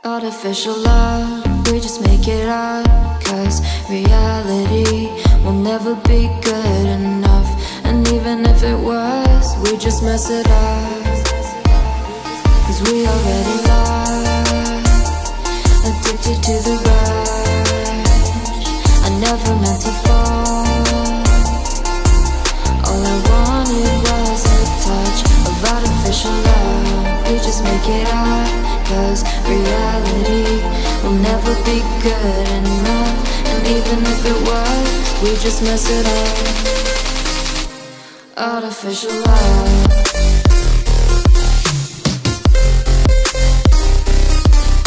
Artificial love, we just make it up. Cause reality will never be good enough. And even if it was, we just mess it up. Cause we already lost, addicted to the rush. I never meant to fall. All I wanted was a touch of artificial love. We just make it up. Cause reality will never be good enough. And even if it was, we just mess it up. Artificial love.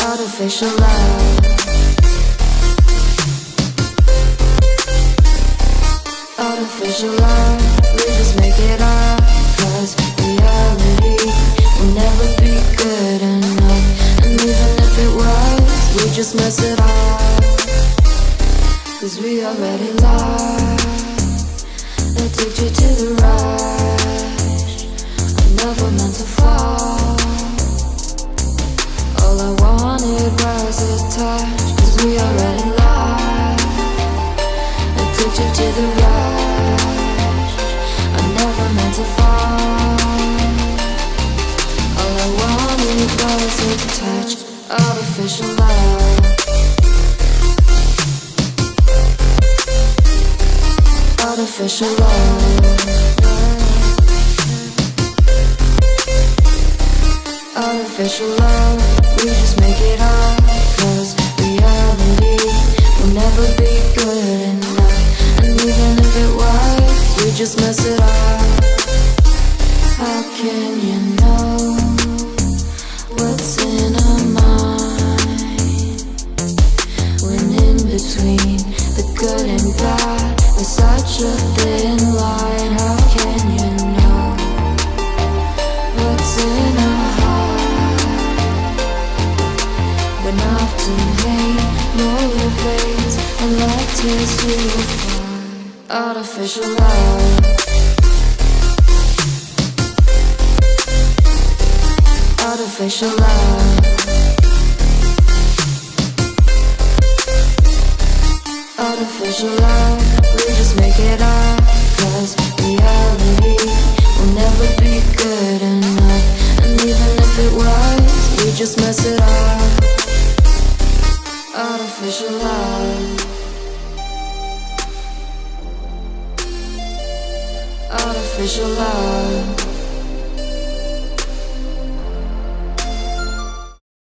Artificial love. Artificial love. We just make it up. Cause reality will never be good enough. And even if it was, we just mess it up. Cause we already lost, addicted to the rush. I never meant to fall. All I wanted was a touch. Cause we already lost, addicted to the rush. I never meant to fall. All I wanted was a touch. Artificial love. Artificial love. Artificial love. We just make it up. Cause reality will never be good enough. And even if it was, we just mess it up. How can you know what's in our mind, when in between the good and bad there's such a thin line? How can you know what's in our heart, when often hate motivates and love tears you apart? Artificial love. Artificial love. Artificial love. We just make it up. Cause reality will never be good enough. And even if it was, we just mess it up. Artificial love. Artificial love.